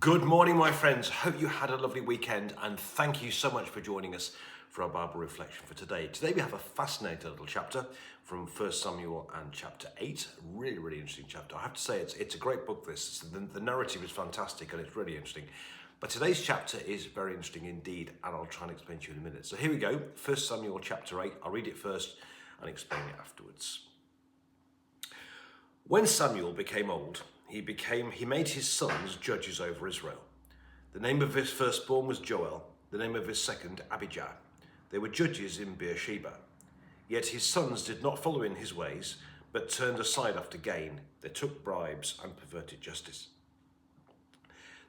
Good morning, my friends. Hope you had a lovely weekend, and thank you so much for joining us for our Bible reflection for today. Today we have a fascinating little chapter from 1 Samuel and chapter 8. Really interesting chapter. I have to say it's a great book. The narrative is fantastic and it's really interesting. But today's chapter is very interesting indeed, and I'll try and explain to you in a minute. So here we go, 1 Samuel chapter 8. I'll read it first and explain it afterwards. When Samuel became old, he made his sons judges over Israel. The name of his firstborn was Joel, the name of his second Abijah. They were judges in Beersheba. Yet his sons did not follow in his ways, but turned aside after gain. They took bribes and perverted justice.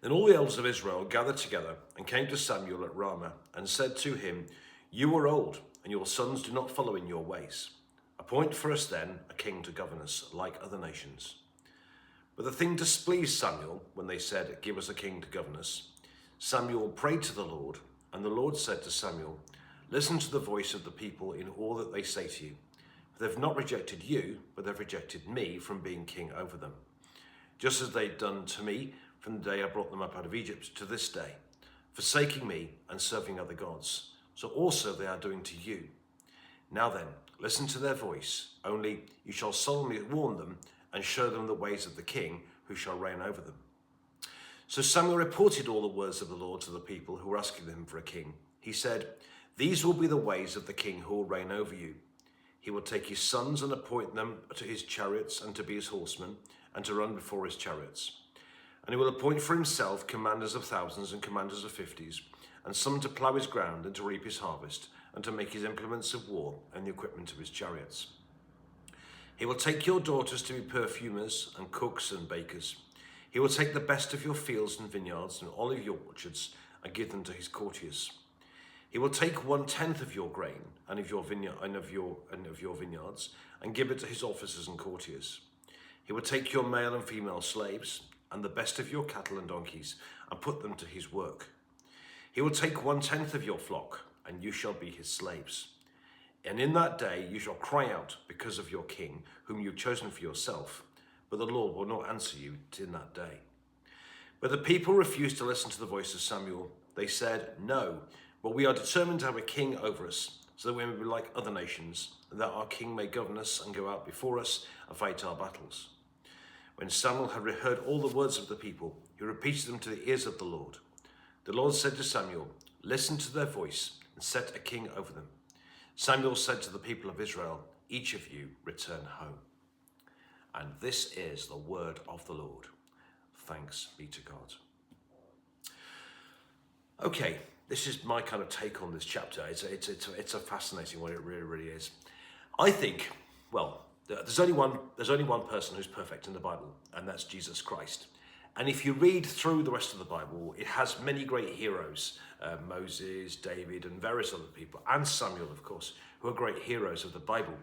Then all the elders of Israel gathered together and came to Samuel at Ramah and said to him, "You are old, and your sons do not follow in your ways. Appoint for us then a king to govern us like other nations." But the thing displeased Samuel when they said, "Give us a king to govern us." Samuel prayed to the Lord, and the Lord said to Samuel, "Listen to the voice of the people in all that they say to you. For they've not rejected you, but they've rejected me from being king over them, just as they've done to me from the day I brought them up out of Egypt to this day, forsaking me and serving other gods. So also they are doing to you. Now then, listen to their voice, only you shall solemnly warn them and show them the ways of the king who shall reign over them." So Samuel reported all the words of the Lord to the people who were asking him for a king. He said, "These will be the ways of the king who will reign over you. He will take his sons and appoint them to his chariots and to be his horsemen and to run before his chariots. And he will appoint for himself commanders of thousands and commanders of fifties, and some to plough his ground and to reap his harvest, and to make his implements of war and the equipment of his chariots. He will take your daughters to be perfumers and cooks and bakers. He will take the best of your fields and vineyards and olive your orchards and give them to his courtiers. He will take 1/10 of your grain and of your vineyards and give it to his officers and courtiers. He will take your male and female slaves and the best of your cattle and donkeys and put them to his work. He will take 1/10 of your flock, and you shall be his slaves. And in that day you shall cry out because of your king, whom you've chosen for yourself, but the Lord will not answer you in that day." But the people refused to listen to the voice of Samuel. They said, "No, but we are determined to have a king over us, so that we may be like other nations, and that our king may govern us and go out before us and fight our battles." When Samuel had heard all the words of the people, he repeated them to the ears of the Lord. The Lord said to Samuel, "Listen to their voice and set a king over them." Samuel said to the people of Israel, "Each of you return home." And this is the word of the Lord. Thanks be to God. Okay, this is my kind of take on this chapter. It's a fascinating one. It really is. I think, well, there's only one person who's perfect in the Bible, and that's Jesus Christ. And if you read through the rest of the Bible, it has many great heroes, Moses, David, and various other people, and Samuel, of course, who are great heroes of the Bible.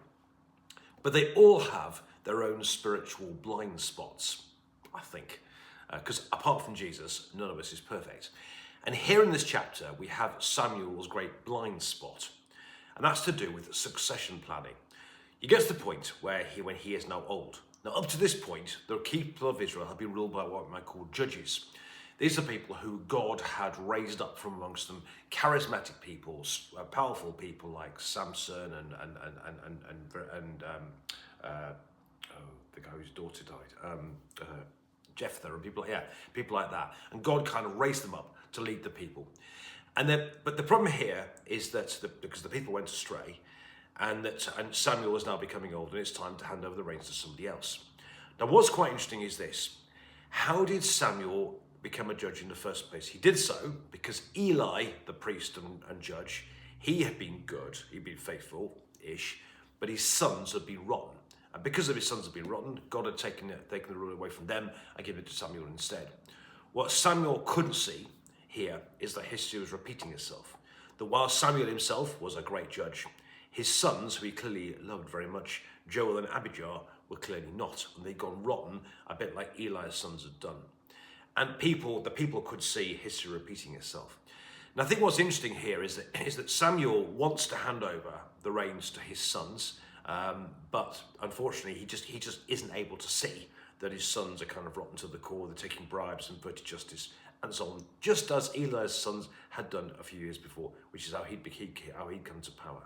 But they all have their own spiritual blind spots, I think, because apart from Jesus, none of us is perfect. And here in this chapter, we have Samuel's great blind spot, and that's to do with succession planning. He gets to the point when he is now old. Now, up to this point, the people of Israel have been ruled by what we might call judges. These are people who God had raised up from amongst them, charismatic people, powerful people like Samson and the guy whose daughter died, Jephthah, and people like that. And God kind of raised them up to lead the people. But the problem here is that because the people went astray, and Samuel is now becoming old, and it's time to hand over the reins to somebody else. Now, what's quite interesting is this: how did Samuel become a judge in the first place? He did so because Eli, the priest and judge, he had been good, he'd been faithful-ish, but his sons had been rotten. And because of his sons had been rotten, God had taken the rule away from them and given it to Samuel instead. What Samuel couldn't see here is that history was repeating itself. That while Samuel himself was a great judge, his sons, who he clearly loved very much, Joel and Abijah, were clearly not, and they'd gone rotten, a bit like Eli's sons had done. And the people could see history repeating itself. And I think what's interesting here is that Samuel wants to hand over the reins to his sons, but unfortunately he just isn't able to see that his sons are kind of rotten to the core. They're taking bribes and perverted justice, and so on, just as Eli's sons had done a few years before, which is how he'd come to power.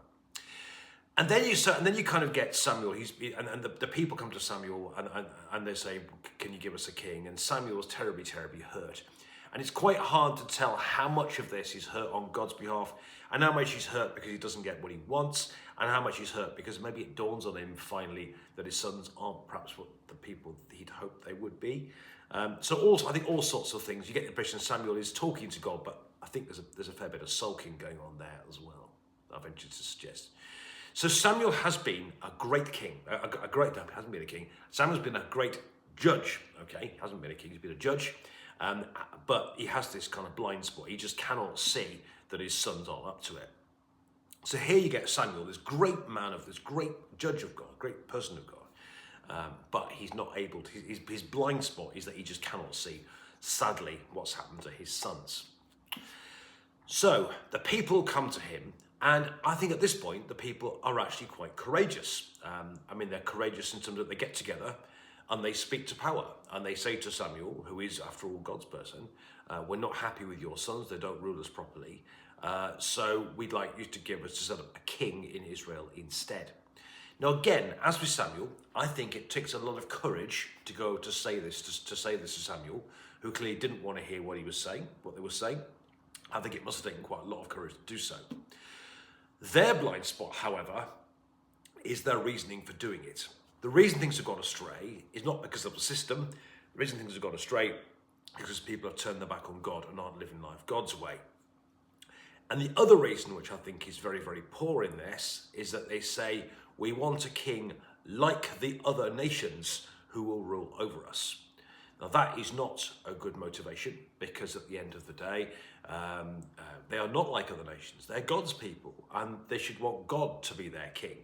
And then you kind of get Samuel. The people come to Samuel and they say, "Can you give us a king?" And Samuel's terribly, terribly hurt. And it's quite hard to tell how much of this is hurt on God's behalf, and how much he's hurt because he doesn't get what he wants, and how much he's hurt because maybe it dawns on him finally that his sons aren't perhaps what the people he'd hoped they would be. So also, I think all sorts of things. You get the impression Samuel is talking to God, but I think there's a fair bit of sulking going on there as well, I venture to suggest. So Samuel has been a great king, hasn't been a king. Samuel's been a great judge, okay? He hasn't been a king, he's been a judge. But he has this kind of blind spot. He just cannot see that his sons aren't up to it. So here you get Samuel, this great judge of God, great person of God. But he's not able to, his blind spot is that he just cannot see, sadly, what's happened to his sons. So the people come to him, and I think at this point, the people are actually quite courageous. They're courageous in terms of they get together and they speak to power. And they say to Samuel, who is, after all, God's person, we're not happy with your sons. They don't rule us properly. So we'd like you to give us to set up a king in Israel instead. Now, again, as with Samuel, I think it takes a lot of courage to go to say this to Samuel, who clearly didn't want to hear what they were saying. I think it must have taken quite a lot of courage to do so. Their blind spot, however, is their reasoning for doing it. The reason things have gone astray is not because of the system. The reason things have gone astray is because people have turned their back on God and aren't living life God's way. And the other reason, which I think is very, very poor in this, is that they say, we want a king like the other nations who will rule over us. Now, that is not a good motivation, because at the end of the day, they are not like other nations. They're God's people, and they should want God to be their king.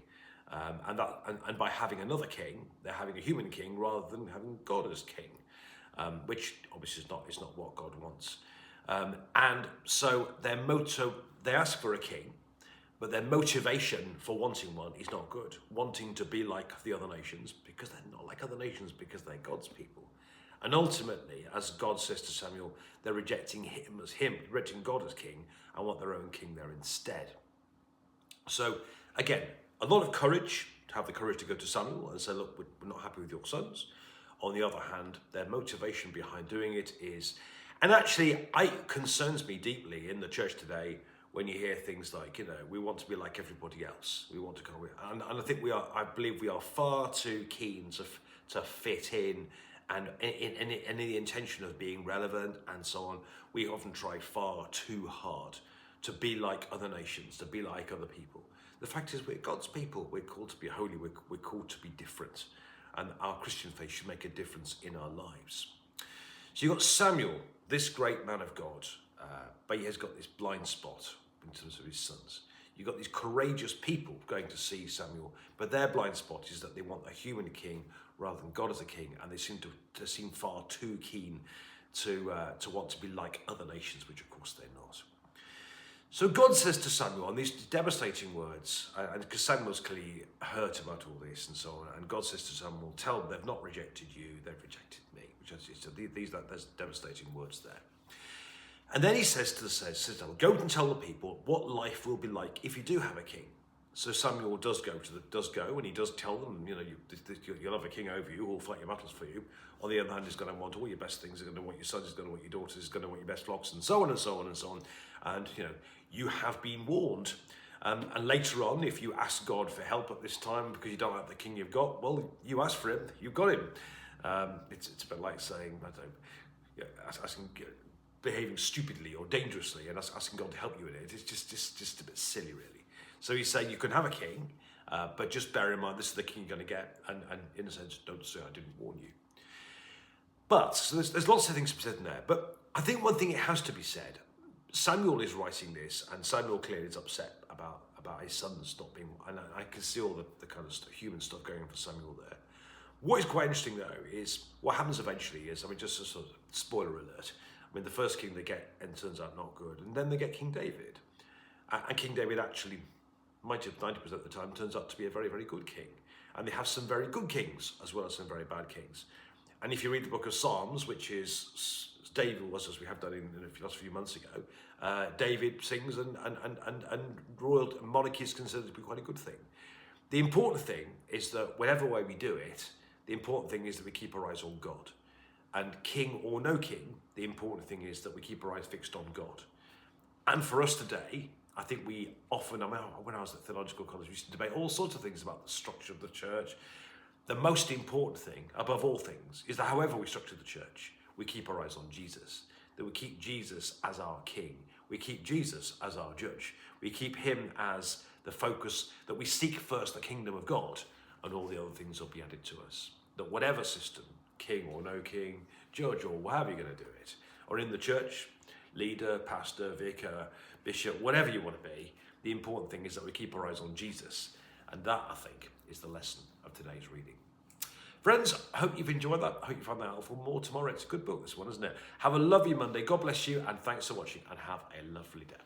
And by having another king, they're having a human king rather than having God as king, which obviously is not what God wants. And so they ask for a king, but their motivation for wanting one is not good. Wanting to be like the other nations, because they're not like other nations, because they're God's people. And ultimately, as God says to Samuel, they're rejecting rejecting God as king, and want their own king there instead. So again, a lot of courage, to have the courage to go to Samuel and say, look, we're not happy with your sons. On the other hand, their motivation behind doing it is, and actually it concerns me deeply in the church today when you hear things like, we want to be like everybody else. We want to go, and I believe we are far too keen to fit in, and in the intention of being relevant and so on. We often try far too hard to be like other nations, to be like other people. The fact is, we're God's people. We're called to be holy. We're called to be different. And our Christian faith should make a difference in our lives. So you've got Samuel, this great man of God, but he has got this blind spot in terms of his sons. You've got these courageous people going to see Samuel, but their blind spot is that they want a human king rather than God as a king, and they seem to seem far too keen to want to be like other nations, which of course they're not. So God says to Samuel, and these devastating words, and because Samuel's clearly hurt about all this and so on, and God says to Samuel, tell them they've not rejected you, they've rejected me. There's devastating words there. And then he says to Samuel, go and tell the people what life will be like if you do have a king. So Samuel does go, and he does tell them, you'll have a king over you who will fight your battles for you. On the other hand, he's going to want all your best things. He's going to want your sons, he's going to want your daughters, he's going to want your best flocks, and so on and so on and so on. And, you have been warned. And later on, if you ask God for help at this time because you don't like the king you've got, well, you asked for him, you've got him. It's a bit like saying, asking, behaving stupidly or dangerously and asking God to help you in it. It's just a bit silly, really. So he's saying you can have a king, but just bear in mind this is the king you're going to get, and in a sense, don't say I didn't warn you. But so there's lots of things to be said in there. But I think one thing it has to be said. Samuel is writing this, and Samuel clearly is upset about his sons not being, and I can see all the kind of human stuff going on for Samuel there. What is quite interesting though is what happens eventually is, just a sort of spoiler alert. The first king they get and turns out not good, and then they get King David, and King David actually, 90% of the time, turns out to be a very, very good king. And they have some very good kings as well as some very bad kings. And if you read the book of Psalms, which is David was, as we have done in a few months ago, David sings, and royal monarchy is considered to be quite a good thing. The important thing is that whatever way we do it, the important thing is that we keep our eyes on God. And king or no king, the important thing is that we keep our eyes fixed on God. And for us today, I think we often, when I was at theological college, we used to debate all sorts of things about the structure of the church. The most important thing, above all things, is that however we structure the church, we keep our eyes on Jesus. That we keep Jesus as our king. We keep Jesus as our judge. We keep him as the focus, that we seek first the kingdom of God, and all the other things will be added to us. That whatever system, king or no king, judge or however you're going to do it, or in the church, leader, pastor, vicar, bishop, whatever you want to be, the important thing is that we keep our eyes on Jesus. And that, I think, is the lesson of today's reading. Friends, I hope you've enjoyed that. I hope you found that helpful. More tomorrow. It's a good book, this one, isn't it? Have a lovely Monday. God bless you, and thanks for watching, and have a lovely day.